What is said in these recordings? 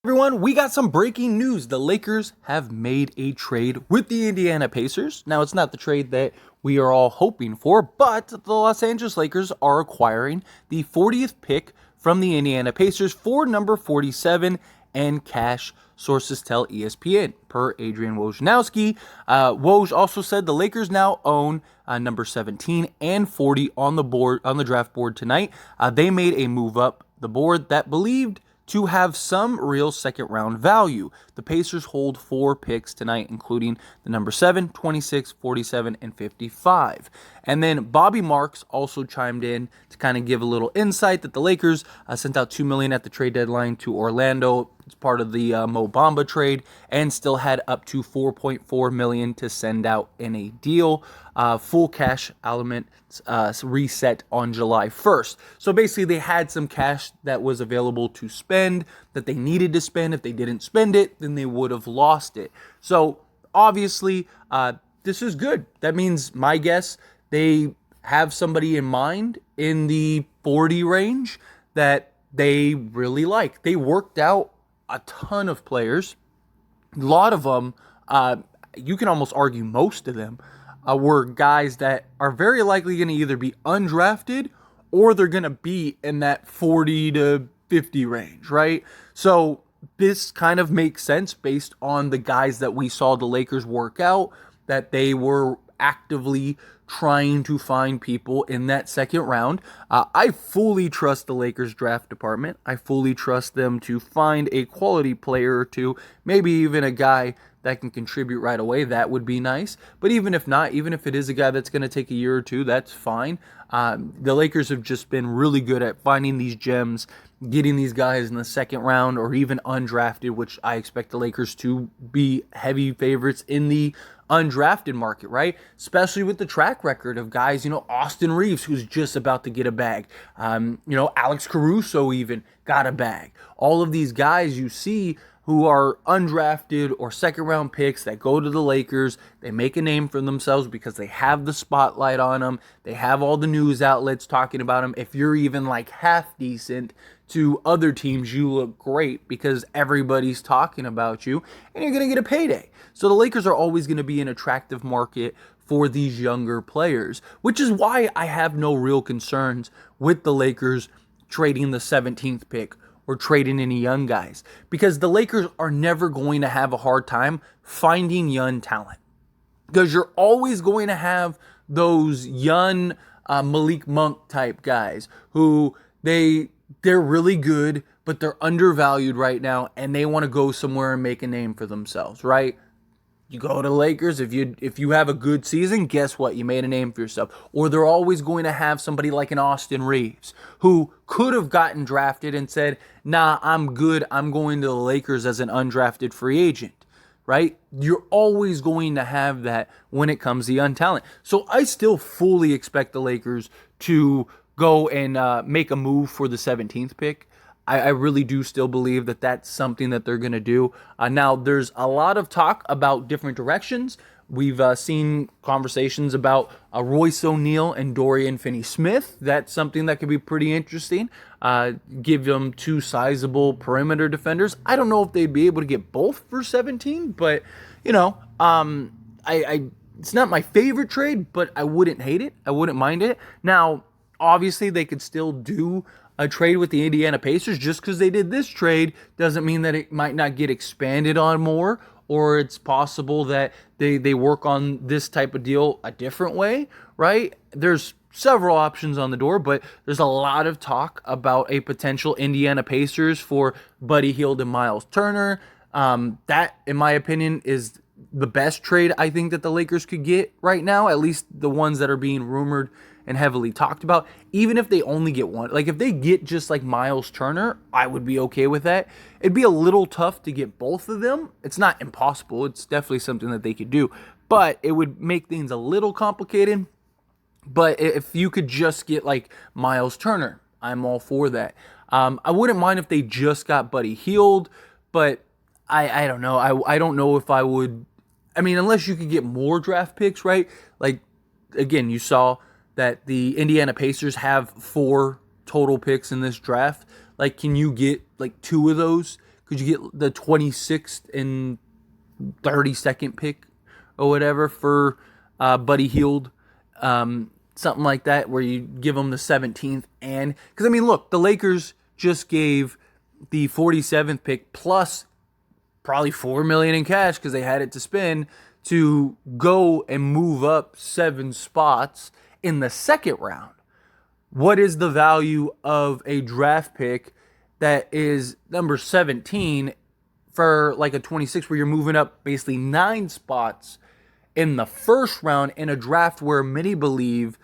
Everyone, we got some breaking news. The Lakers have made a trade with the Indiana Pacers. Now, it's not the trade that we are all hoping for, but the Los Angeles Lakers are acquiring the 40th pick from the Indiana Pacers for number 47 and cash, sources tell ESPN, per Adrian Wojnarowski. Woj also said the Lakers now own number 17 and 40 on the draft board tonight. They made a move up the board that believed to have some real second round value. The Pacers hold 4 picks tonight, including the number 7, 26, 47, and 55. And then Bobby Marks also chimed in to kind of give a little insight that the Lakers sent out $2 million at the trade deadline to Orlando. It's part of the Mo Bamba trade, and still had up to $4.4 million to send out in a deal. Full cash element reset on July 1st. So basically, they had some cash that was available to spend, that they needed to spend. If they didn't spend it, then they would have lost it. So obviously, this is good. That means, my guess, they have somebody in mind in the 40 range that they really like. They worked out a ton of players. A lot of them, you can almost argue most of them, were guys that are very likely going to either be undrafted or they're going to be in that 40 to 50 range, right? So this kind of makes sense based on the guys that we saw the Lakers work out, that they were actively trying to find people in that second round. I fully trust the Lakers draft department. I fully trust them to find a quality player or two, maybe even a guy that can contribute right away. That would be nice. But even if not, even if it is a guy that's going to take a year or two, that's fine. The Lakers have just been really good at finding these gems, getting these guys in the second round or even undrafted, which I expect the Lakers to be heavy favorites in the undrafted market, right? Especially with the track record of guys, Austin Reeves, who's just about to get a bag. Alex Caruso even got a bag. All of these guys you see who are undrafted or second round picks that go to the Lakers, they make a name for themselves because they have the spotlight on them. They have all the news outlets talking about them. If you're even like half decent to other teams, you look great because everybody's talking about you and you're going to get a payday. So the Lakers are always going to be an attractive market for these younger players, which is why I have no real concerns with the Lakers trading the 17th pick or trading any young guys, because the Lakers are never going to have a hard time finding young talent, because you're always going to have those young Malik Monk type guys who they're really good, but they're undervalued right now and they want to go somewhere and make a name for themselves, right? You go to the Lakers, if you have a good season, guess what? You made a name for yourself. Or they're always going to have somebody like an Austin Reeves who could have gotten drafted and said, nah, I'm good. I'm going to the Lakers as an undrafted free agent, right? You're always going to have that when it comes to young talent. So I still fully expect the Lakers to go and make a move for the 17th pick. I really do still believe that that's something that they're going to do. Now, there's a lot of talk about different directions. We've seen conversations about Royce O'Neal and Dorian Finney-Smith. That's something that could be pretty interesting. Give them 2 sizable perimeter defenders. I don't know if they'd be able to get both for 17, but, it's not my favorite trade, but I wouldn't hate it. I wouldn't mind it. Now, obviously, they could still do a trade with the Indiana Pacers. Just because they did this trade doesn't mean that it might not get expanded on more, or it's possible that they work on this type of deal a different way, right? There's several options on the door, but there's a lot of talk about a potential Indiana Pacers for Buddy Hield and Miles Turner. That, in my opinion, is the best trade I think that the Lakers could get right now, at least the ones that are being rumored and heavily talked about. Even if they only get one, like if they get just like Miles Turner, I would be okay with that. It'd be a little tough to get both of them. It's not impossible. It's definitely something that they could do, but it would make things a little complicated. But if you could just get like Miles Turner, I'm all for that. I wouldn't mind if they just got Buddy Hield, but I don't know. I don't know if I would. I mean, unless you could get more draft picks, right? Like, again, you saw that the Indiana Pacers have 4 total picks in this draft. Like, can you get like 2 of those? Could you get the 26th and 32nd pick or whatever for Buddy Hield? Something like that, where you give him the 17th. And because I mean, look, the Lakers just gave the 47th pick plus probably $4 million in cash because they had it to spend to go and move up 7 spots in the second round. What is the value of a draft pick that is number 17 for like a 26 where you're moving up basically 9 spots in the first round in a draft where many believe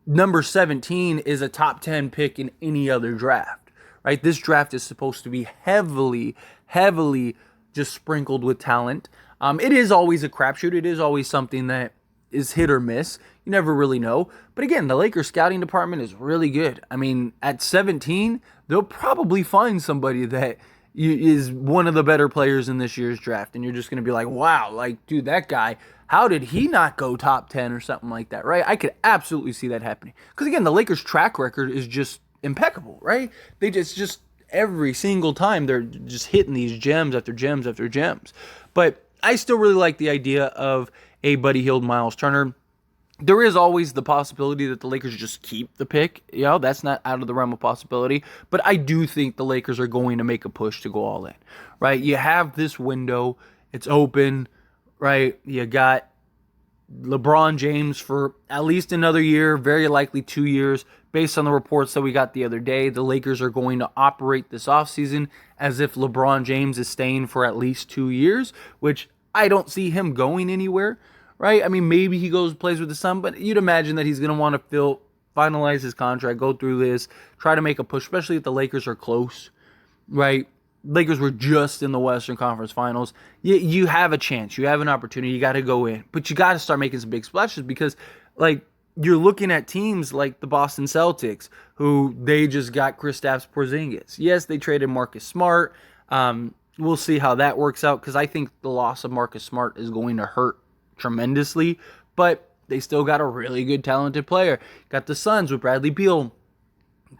number 17 is a top 10 pick in any other draft, right? This draft is supposed to be heavily just sprinkled with talent. It is always a crapshoot. It is always something that is hit or miss. You never really know. But again, the Lakers scouting department is really good. I mean, at 17, they'll probably find somebody that is one of the better players in this year's draft. And you're just going to be like, wow, like, dude, that guy, how did he not go top 10 or something like that, right? I could absolutely see that happening. Because again, the Lakers' track record is just impeccable, right? They just every single time they're just hitting these gems after gems after gems. But I still really like the idea of a Buddy Hield, Miles Turner. There is always the possibility that the Lakers just keep the pick. You know, that's not out of the realm of possibility. But I do think the Lakers are going to make a push to go all in, right? You have this window. It's open, right? You got LeBron James for at least another year, very likely 2 years. Based on the reports that we got the other day, the Lakers are going to operate this offseason as if LeBron James is staying for at least 2 years, which I don't see him going anywhere, right? I mean, maybe he goes and plays with the Sun, but you'd imagine that he's going to want to finalize his contract, go through this, try to make a push, especially if the Lakers are close, right? Lakers were just in the Western Conference Finals. You have a chance. You have an opportunity. You got to go in. But you got to start making some big splashes because, like, you're looking at teams like the Boston Celtics, who they just got Kristaps Porzingis. Yes, they traded Marcus Smart. We'll see how that works out because I think the loss of Marcus Smart is going to hurt tremendously. But they still got a really good, talented player. Got the Suns with Bradley Beal.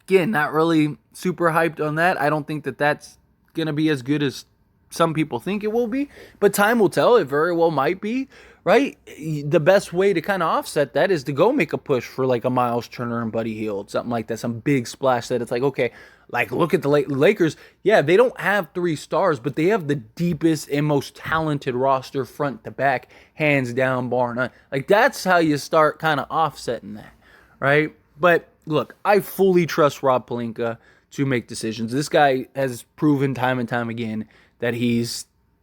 Again, not really super hyped on that. I don't think that that's going to be as good as some people think it will be. But time will tell. It very well might be. Right? The best way to kind of offset that is to go make a push for like a Miles Turner and Buddy Hield, something like that, some big splash that it's like, okay, like look at the Lakers. Yeah, they don't have 3 stars, but they have the deepest and most talented roster front to back, hands down, bar none. Like that's how you start kind of offsetting that, right? But look, I fully trust Rob Pelinka to make decisions. This guy has proven time and time again that he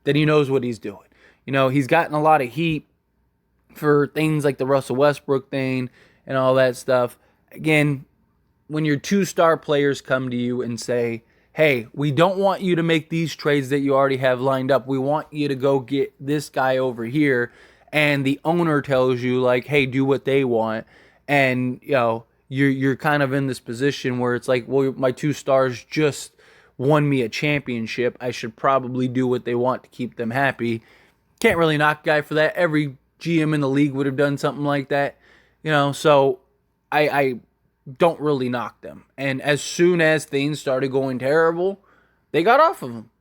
knows what he's doing. You know, he's gotten a lot of heat for things like the Russell Westbrook thing and all that stuff. Again, when your 2-star players come to you and say, hey, we don't want you to make these trades that you already have lined up. We want you to go get this guy over here. And the owner tells you, like, hey, do what they want. And, you know, you're kind of in this position where it's like, well, my 2 stars just won me a championship. I should probably do what they want to keep them happy. Can't really knock a guy for that. Every GM in the league would have done something like that, you know, so I don't really knock them. And as soon as things started going terrible, they got off of them.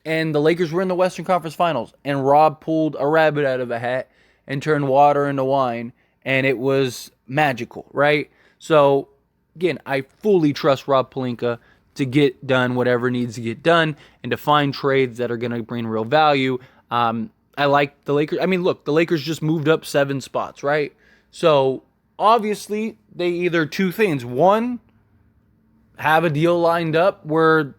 And the Lakers were in the Western Conference Finals, and Rob pulled a rabbit out of a hat and turned water into wine, and it was magical, right? So, again, I fully trust Rob Pelinka to get done whatever needs to get done and to find trades that are going to bring real value. I like the Lakers. I mean, look, the Lakers just moved up 7 spots, right? So, obviously, they either 2 things. One, have a deal lined up where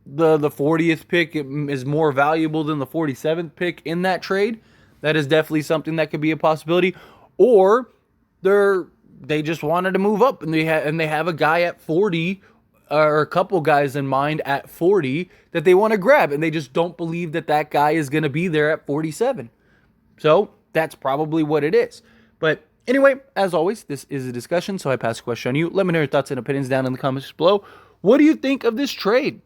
the 40th pick is more valuable than the 47th pick in that trade. That is definitely something that could be a possibility. Or they just wanted to move up and they have a guy at 40 or a couple guys in mind at 40 that they want to grab, and they just don't believe that guy is going to be there at 47. So that's probably what it is. But anyway, as always, this is a discussion, so I pass the question on you. Let me know your thoughts and opinions down in the comments below. What do you think of this trade?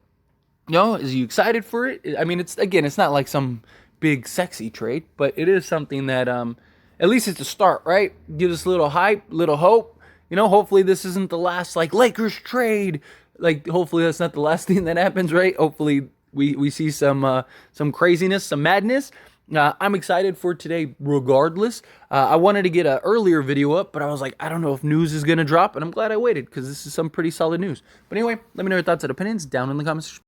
You know, is you excited for it? I mean, it's not like some big sexy trade, but it is something that at least it's a start, right? Give us a little hype, little hope. You know, hopefully this isn't the last like Lakers trade. Like, hopefully that's not the last thing that happens, right? Hopefully we see some craziness, some madness. I'm excited for today regardless. I wanted to get an earlier video up, but I was like, I don't know if news is going to drop, and I'm glad I waited because this is some pretty solid news. But anyway, let me know your thoughts and opinions down in the comments.